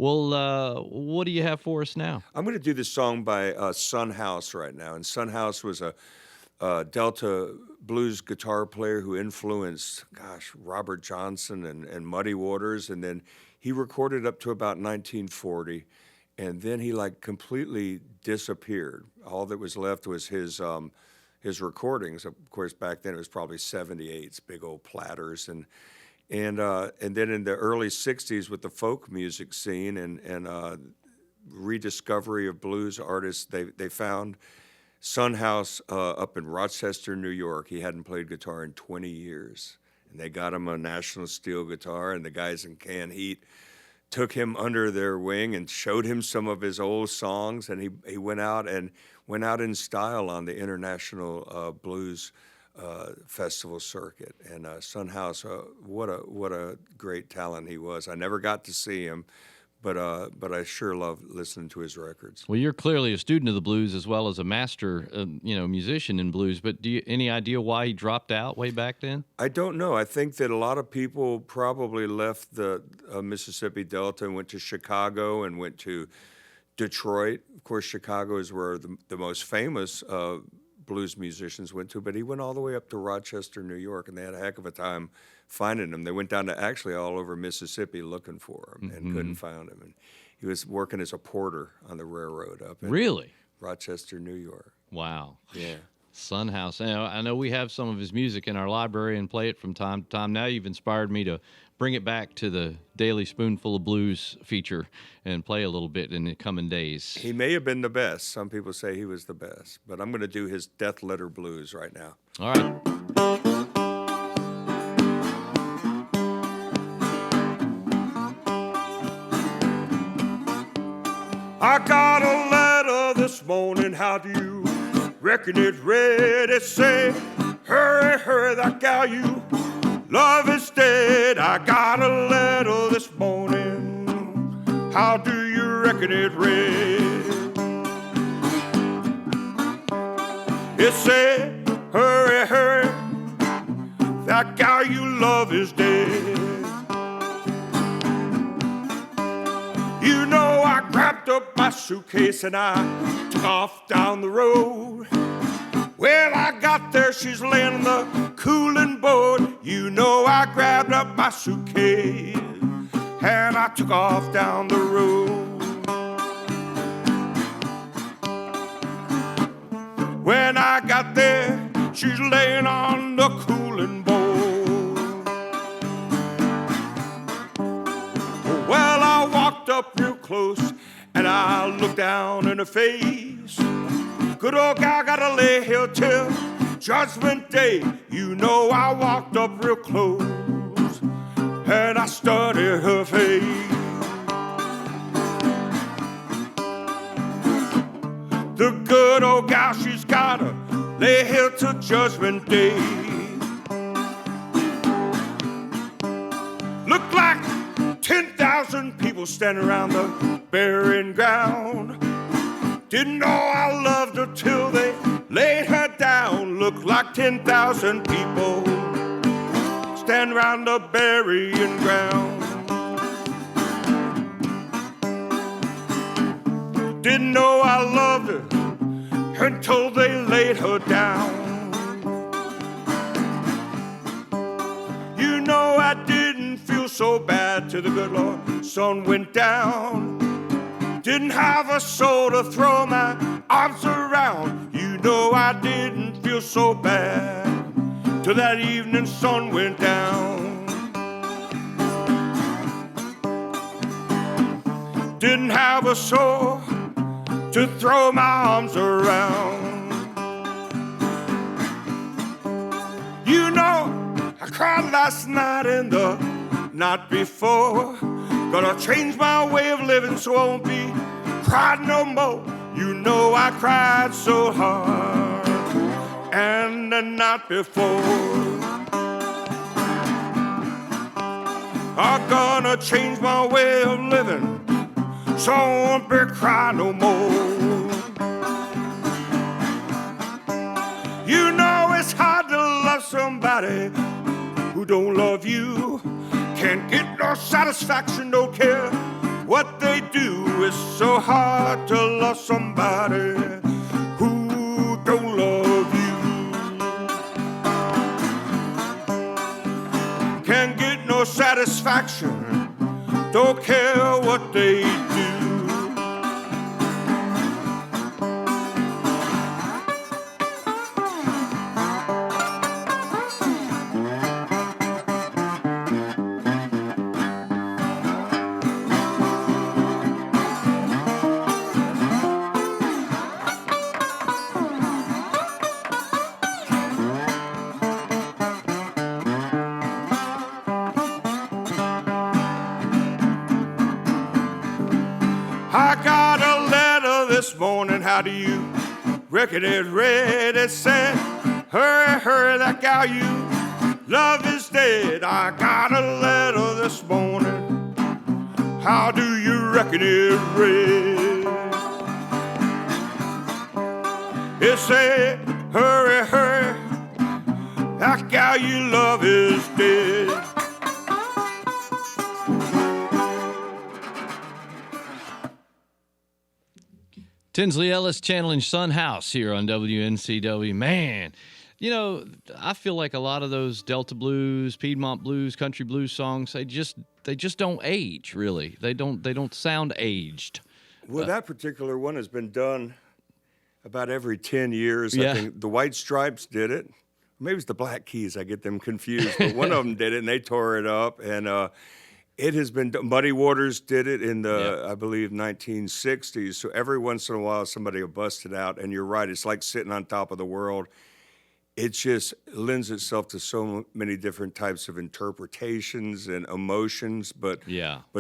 Well, what do you have for us now? I'm going to do this song by Son House right now. And Son House was a Delta blues guitar player who influenced, gosh, Robert Johnson and Muddy Waters. And then he recorded up to about 1940. And then he like completely disappeared. All that was left was his recordings. Of course, back then it was probably 78s, big old platters. And then in the early 60s with the folk music scene and rediscovery of blues artists, they found Son House up in Rochester, New York. He hadn't played guitar in 20 years. And they got him a National Steel guitar, and the guys in Can Heat took him under their wing and showed him some of his old songs, and he went out in style on the International Blues Festival circuit. And Son House, what a great talent he was. I never got to see him, but I sure love listening to his records. Well, you're clearly a student of the blues as well as a master, musician in blues. But any idea why he dropped out way back then? I don't know. I think that a lot of people probably left the Mississippi Delta and went to Chicago and went to Detroit. Of course, Chicago is where the most famous blues musicians went to, but he went all the way up to Rochester, New York, and they had a heck of a time finding him. They went down to actually all over Mississippi looking for him and couldn't find him. And he was working as a porter on the railroad up in Really? Rochester, New York. Wow. Yeah. Son House. I know we have some of his music in our library and play it from time to time. Now you've inspired me to bring it back to the Daily Spoonful of Blues feature and play a little bit in the coming days. He may have been the best. Some people say he was the best, but I'm going to do his Death Letter Blues right now. All right. I got a letter this morning, how do you reckon it read? It say, hurry, hurry, that gal you love is dead. I got a letter this morning, how do you reckon it read? It say, hurry, hurry, that gal you love is dead. You know, I grabbed up my suitcase and I took off down the road. Well, I got there, she's laying on the cooling board. You know, I grabbed up my suitcase and I took off down the road. When I got there, she's laying on the cooling board. Well, I walked up real close and I looked down in her face. Good old gal gotta lay here till Judgment Day. You know, I walked up real close and I studied her face. The good old gal, she's gotta lay here till Judgment Day. Look like 10,000 people standing around the burying ground. Didn't know I loved her till they laid her down. Looked like 10,000 people standing around the burying ground. Didn't know I loved her until they laid her down. You know, I didn't feel so bad till the good Lord sun went down. Didn't have a soul to throw my arms around. You know, I didn't feel so bad till that evening sun went down. Didn't have a soul to throw my arms around. You know, I cried last night and the night before. Gonna change my way of living so I won't be crying no more. You know, I cried so hard and the night before. I'm gonna change my way of living so I won't be crying no more. You know, it's hard to love somebody who don't love you. Can't get no satisfaction, don't care what they do is so hard to love somebody who don't love you. Can't get no satisfaction, don't care what they do. I got a letter this morning, how do you reckon it read? It said, hurry, hurry, that gal you love is dead. I got a letter this morning, how do you reckon it read? It said, hurry, hurry, that gal you love is dead. Tinsley Ellis channeling Sun House here on WNCW. Man, you know, I feel like a lot of those Delta blues, Piedmont blues, country blues songs, they just don't age, really. They don't sound aged. Well, that particular one has been done about every 10 years. Yeah. I think the White Stripes did it. Maybe it's the Black Keys. I get them confused. But one of them did it, and they tore it up. And it has been – Muddy Waters did it in the, I believe, 1960s. So every once in a while, somebody will bust it out. And you're right. It's like sitting on top of the world. It just lends itself to so many different types of interpretations and emotions. But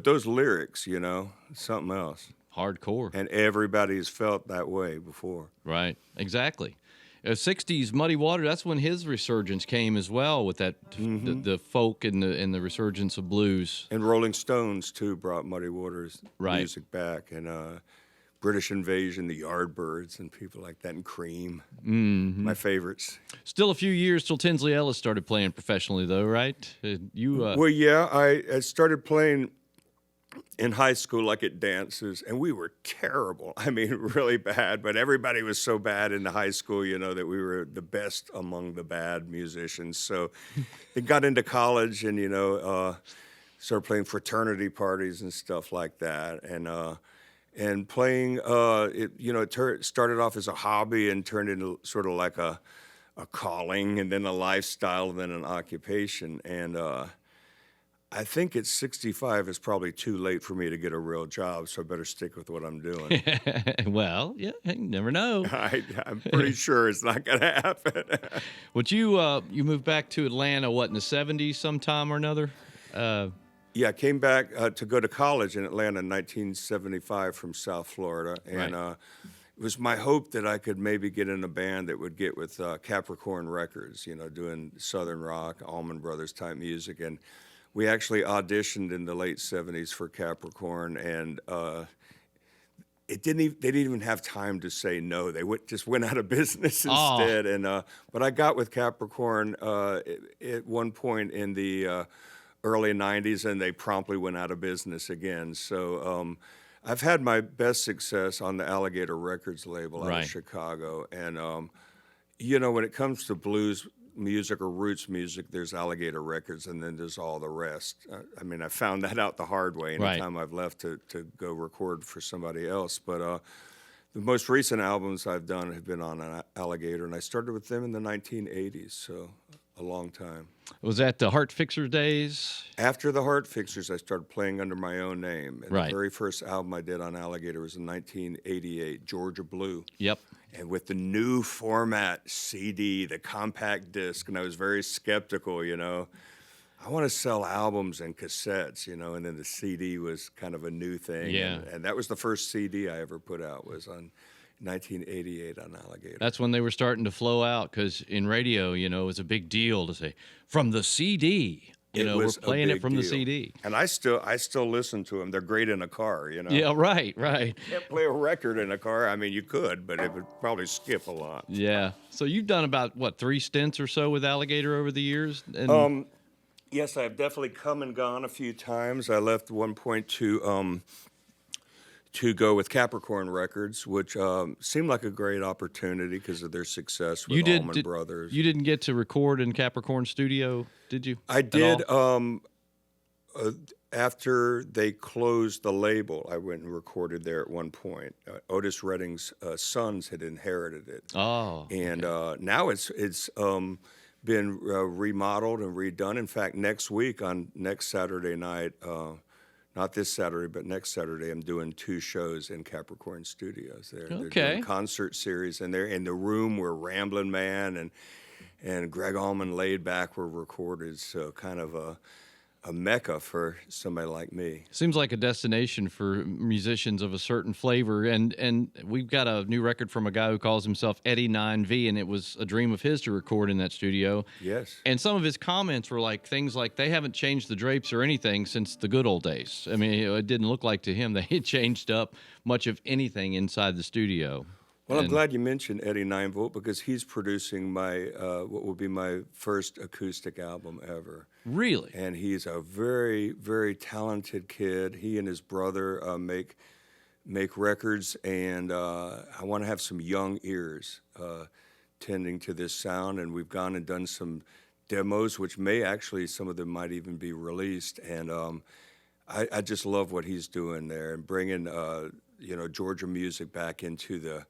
those lyrics, you know, something else. Hardcore. And everybody's felt that way before. Right. Exactly. 60s Muddy Water, that's when his resurgence came as well, with that the folk and the resurgence of blues. And Rolling Stones too brought Muddy Waters music back, and British Invasion, the Yardbirds, and people like that, and Cream, my favorites. Still a few years till Tinsley Ellis started playing professionally, though, right? Well, yeah, I started playing in high school, like at dances, and we were terrible. I mean, really bad, but everybody was so bad in the high school, you know, that we were the best among the bad musicians. So it got into college and, you know, started playing fraternity parties and stuff like that. And playing, it started off as a hobby and turned into sort of like a calling, and then a lifestyle, and then an occupation. And I think at 65 it's probably too late for me to get a real job, so I better stick with what I'm doing. Well, yeah, you never know. I'm pretty sure it's not going to happen. Would you moved back to Atlanta, what, in the 70s sometime or another? Yeah, I came back to go to college in Atlanta in 1975 from South Florida, and it was my hope that I could maybe get in a band that would get with Capricorn Records, you know, doing Southern rock, Allman Brothers type music. And we actually auditioned in the late 70s for Capricorn, and they didn't even have time to say no. They just went out of business instead. And but I got with Capricorn at one point in the early 90s, and they promptly went out of business again. So I've had my best success on the Alligator Records label out of Chicago. And, you know, when it comes to blues music or roots music, there's Alligator Records, and then there's all the rest. I mean, I found that out the hard way anytime I've left to go record for somebody else. But the most recent albums I've done have been on Alligator, and I started with them in the 1980s, so a long time. Was that the Heart Fixer days? After the Heart Fixers, I started playing under my own name. And the very first album I did on Alligator was in 1988, Georgia Blue. Yep. And with the new format CD, the compact disc, and I was very skeptical, you know. I want to sell albums and cassettes, you know, and then the CD was kind of a new thing. Yeah. And that was the first CD I ever put out, was on 1988 on Alligator. That's when they were starting to flow out, because in radio, you know, it was a big deal to say, from the CD. You know, we're playing it from the CD. And I still listen to them. They're great in a car, you know. Yeah, right. You can't play a record in a car. I mean, you could, but it would probably skip a lot. Yeah. So you've done about, what, 3 stints or so with Alligator over the years? And yes, I've definitely come and gone a few times. I left at one point to to go with Capricorn Records, which seemed like a great opportunity because of their success with Allman Brothers. You didn't get to record in Capricorn Studio, did you? I did. After they closed the label, I went and recorded there at one point. Otis Redding's sons had inherited it. Oh, and now it's been remodeled and redone. In fact, next week on next Saturday night. Not this Saturday, but next Saturday, I'm doing 2 shows in Capricorn Studios. They're doing a concert series, and they're in the room where Ramblin' Man and Greg Allman Laid Back were recorded. So kind of a mecca for somebody like me. Seems like a destination for musicians of a certain flavor, and we've got a new record from a guy who calls himself Eddie 9V, and it was a dream of his to record in that studio. Yes. And some of his comments were like things like they haven't changed the drapes or anything since the good old days. I mean, it didn't look like to him they had changed up much of anything inside the studio. Well, I'm glad you mentioned Eddie 9V because he's producing my what will be my first acoustic album ever. Really? And he's a very, very talented kid. He and his brother make records, and I want to have some young ears tending to this sound. And we've gone and done some demos, which may actually, some of them might even be released. And I just love what he's doing there and bringing Georgia music back into the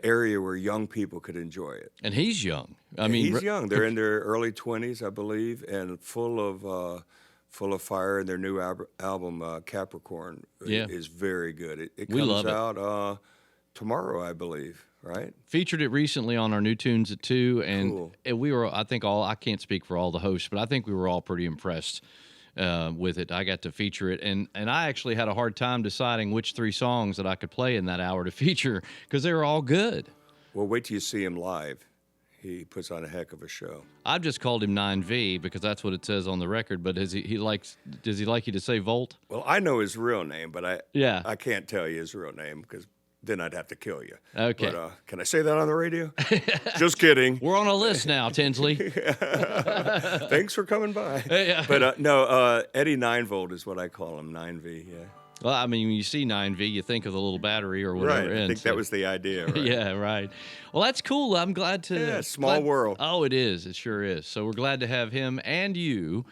area where young people could enjoy it. And he's young. He's young. They're in their early 20s, I believe, and full of fire. And their new album, Capricorn, is very good. It comes out tomorrow, I believe. Right? Featured it recently on our new tunes at 2, and cool. We were, I think, I can't speak for all the hosts, but I think we were all pretty impressed with it. I got to feature it, and I actually had a hard time deciding which 3 songs that I could play in that hour to feature because they were all good. Well, wait till you see him live. He puts on a heck of a show. I've just called him 9V because that's what it says on the record, but does he like you to say Volt? Well, I know his real name, but I can't tell you his real name because then I'd have to kill you. Okay. But can I say that on the radio? Just kidding. We're on a list now, Tinsley. Thanks for coming by. Yeah. But no, Eddie 9V is what I call him, 9V, yeah. Well, I mean, when you see 9V, you think of the little battery or whatever. Right, I think that was the idea, right? Yeah, right. Well, that's cool. I'm glad to... Yeah, small world. Oh, it is. It sure is. So we're glad to have him and you